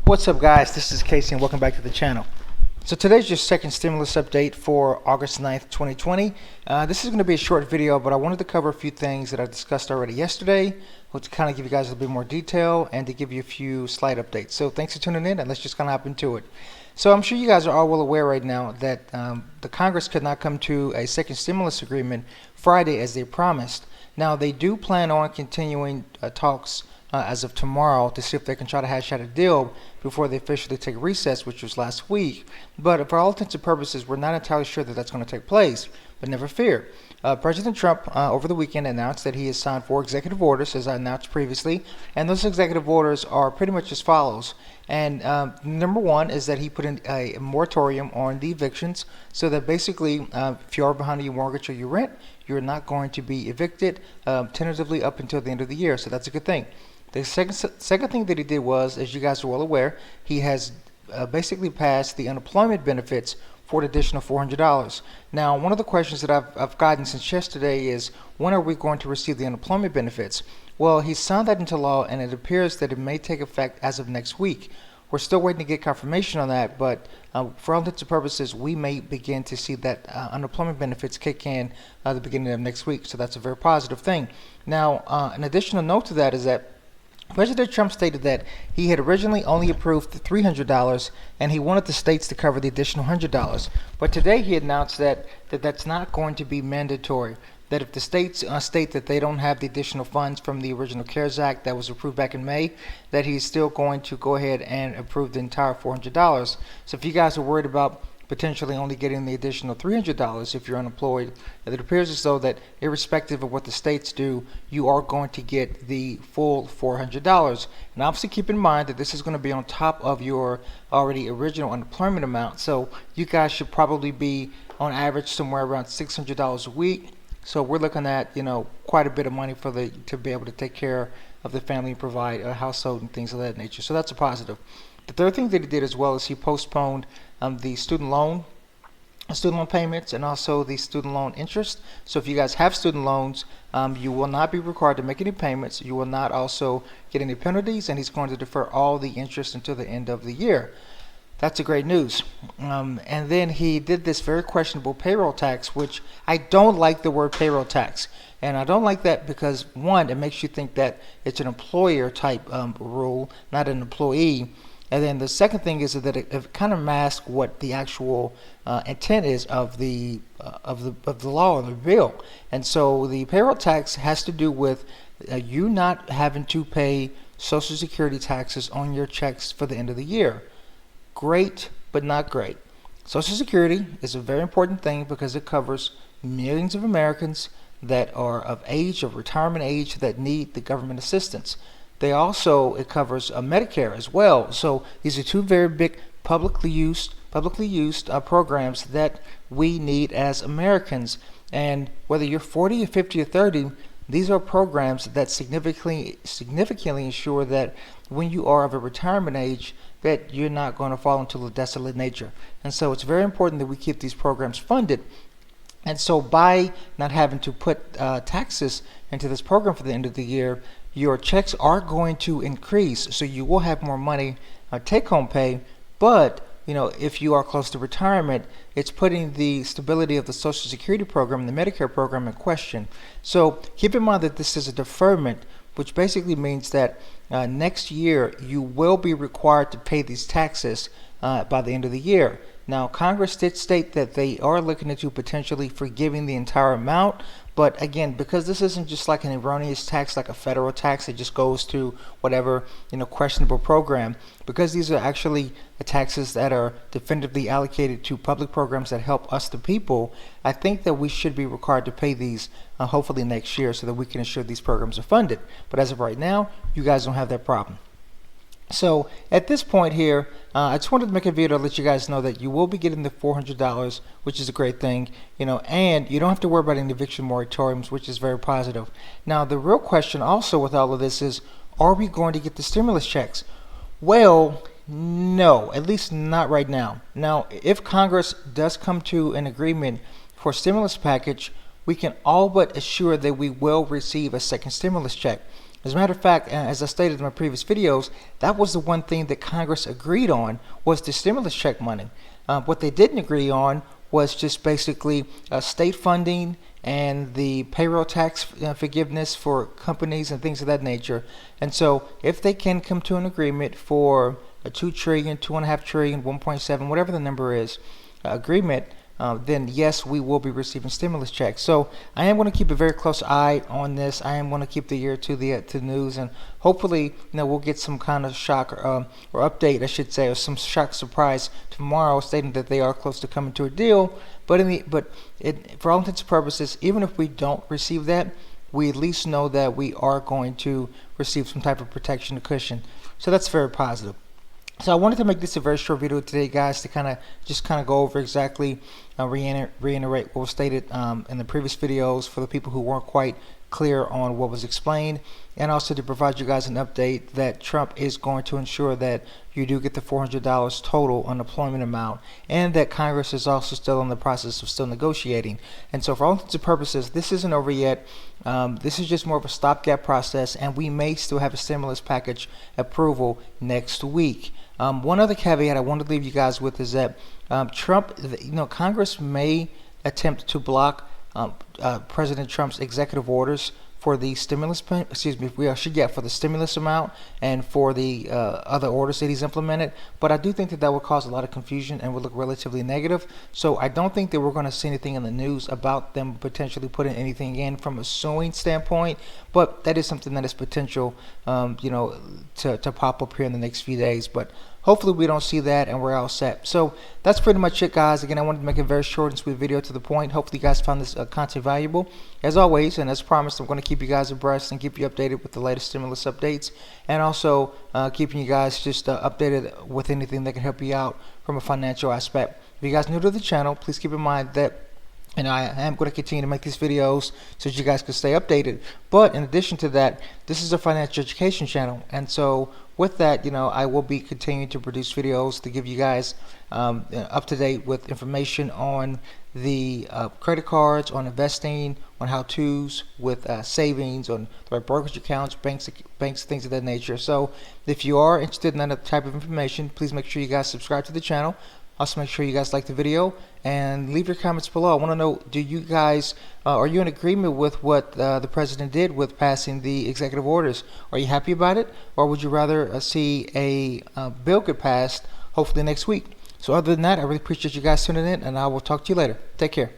What's up, guys? This is Casey and welcome back to the channel. So today's your second stimulus update for August 9th, 2020. This is going to be a short video, but I wanted to cover a few things that I discussed already yesterday, to kind of give you guys a little bit more detail and to give you a few slight updates. So thanks for tuning in, and let's just kind of hop into it. So I'm sure you guys are all well aware right now that the Congress could not come to a second stimulus agreement Friday as they promised. Now they do plan on continuing talks as of tomorrow to see if they can try to hash out a deal before they officially take a recess, which was last week. But for all intents and purposes, we're not entirely sure that that's going to take place. But never fear. President Trump over the weekend announced that he has signed 4 executive orders, as I announced previously, and those executive orders are pretty much as follows. And number one is that he put in a moratorium on the evictions, so that basically if you are behind your mortgage or your rent, you're not going to be evicted tentatively up until the end of the year. So that's a good thing. The second thing that he did was, as you guys are well aware, he has basically passed the unemployment benefits for an additional $400. Now, one of the questions that I've gotten since yesterday is, when are we going to receive the unemployment benefits? Well, he signed that into law, and it appears that it may take effect as of next week. We're still waiting to get confirmation on that, but for all intents and purposes, we may begin to see that unemployment benefits kick in at the beginning of next week. So that's a very positive thing. Now, an additional note to that is that President Trump stated that he had originally only approved the $300 and he wanted the states to cover the additional $100. But today he announced that that's not going to be mandatory. That if the states state that they don't have the additional funds from the original CARES Act that was approved back in May, that he's still going to go ahead and approve the entire $400. So if you guys are worried about potentially only getting the additional $300 if you're unemployed, it appears as though that irrespective of what the states do, you are going to get the full $400. And obviously keep in mind that this is going to be on top of your already original unemployment amount. So you guys should probably be on average somewhere around $600 a week. So we're looking at, quite a bit of money to be able to take care of the family and provide a household and things of that nature. So that's a positive. The third thing that he did as well is he postponed the student loan payments and also the student loan interest. So if you guys have student loans, you will not be required to make any payments. You will not also get any penalties, and he's going to defer all the interest until the end of the year. That's a great news. And then he did this very questionable payroll tax, which I don't like the word payroll tax. And I don't like that because, one, it makes you think that it's an employer type rule, not an employee. And then the second thing is that it kind of masks what the actual intent is of the law or the bill. And so the payroll tax has to do with you not having to pay Social Security taxes on your checks for the end of the year. Great, but not great. Social Security is a very important thing because it covers millions of Americans that are of retirement age, that need the government assistance. It covers Medicare as well. So these are two very big publicly used programs that we need as Americans. And whether you're 40 or 50 or 30, these are programs that significantly ensure that when you are of a retirement age, that you're not going to fall into a desolate nature. And so it's very important that we keep these programs funded. And so by not having to put taxes into this program for the end of the year, your checks are going to increase, so you will have more money take-home pay. But if you are close to retirement, it's putting the stability of the Social Security program and the Medicare program in question. So keep in mind that this is a deferment, which basically means that next year you will be required to pay these taxes by the end of the year. Now, Congress did state that they are looking into potentially forgiving the entire amount, but again, because this isn't just like an erroneous tax, like a federal tax that just goes to whatever questionable program, because these are actually taxes that are definitively allocated to public programs that help us the people, I think that we should be required to pay these hopefully next year so that we can ensure these programs are funded. But as of right now, you guys don't have that problem. So at this point here, I just wanted to make a video to let you guys know that you will be getting the $400, which is a great thing, and you don't have to worry about any eviction moratoriums, which is very positive. Now, the real question also with all of this is, are we going to get the stimulus checks? Well, no, at least not right now. Now, if Congress does come to an agreement for a stimulus package, we can all but assure that we will receive a second stimulus check. As a matter of fact, as I stated in my previous videos, that was the one thing that Congress agreed on, was the stimulus check money. What they didn't agree on was just basically state funding and the payroll tax forgiveness for companies and things of that nature. And so if they can come to an agreement for a 2 trillion, 2.5 trillion, 1.7, whatever the number is, agreement, then yes, we will be receiving stimulus checks. So I am going to keep a very close eye on this. I am going to keep the ear to the news, and hopefully, we'll get some kind of shock or update, I should say, or some shock surprise tomorrow, stating that they are close to coming to a deal. But for all intents and purposes, even if we don't receive that, we at least know that we are going to receive some type of protection or cushion. So that's very positive. So I wanted to make this a very short video today, guys, to kind of go over exactly, reiterate what was stated in the previous videos for the people who weren't quite clear on what was explained, and also to provide you guys an update that Trump is going to ensure that you do get the $400 total unemployment amount, and that Congress is also still in the process of still negotiating. And so for all intents and purposes, this isn't over yet. This is just more of a stopgap process, and we may still have a stimulus package approval next week. One other caveat I want to leave you guys with is that Congress may attempt to block President Trump's executive orders for the stimulus, for the stimulus amount and for the other orders that he's implemented. But I do think that would cause a lot of confusion and would look relatively negative. So I don't think that we're going to see anything in the news about them potentially putting anything in from a suing standpoint. But that is something that is potential, to pop up here in the next few days. But hopefully we don't see that, and we're all set. So that's pretty much it, guys. Again, I wanted to make a very short and sweet video to the point. Hopefully you guys found this content valuable. As always, and as promised, I'm going to keep you guys abreast and keep you updated with the latest stimulus updates, and also keeping you guys just updated with anything that can help you out from a financial aspect. If you guys are new to the channel, please keep in mind that I am going to continue to make these videos so that you guys can stay updated. But in addition to that, this is a financial education channel. And so with that, I will be continuing to produce videos to give you guys up to date with information on the credit cards, on investing, on how-tos with savings, on the right brokerage accounts, banks, things of that nature. So if you are interested in that type of information, please make sure you guys subscribe to the channel. Also, make sure you guys like the video and leave your comments below. I want to know, do you guys, are you in agreement with what the president did with passing the executive orders? Are you happy about it? Or would you rather see a bill get passed hopefully next week? So other than that, I really appreciate you guys tuning in, and I will talk to you later. Take care.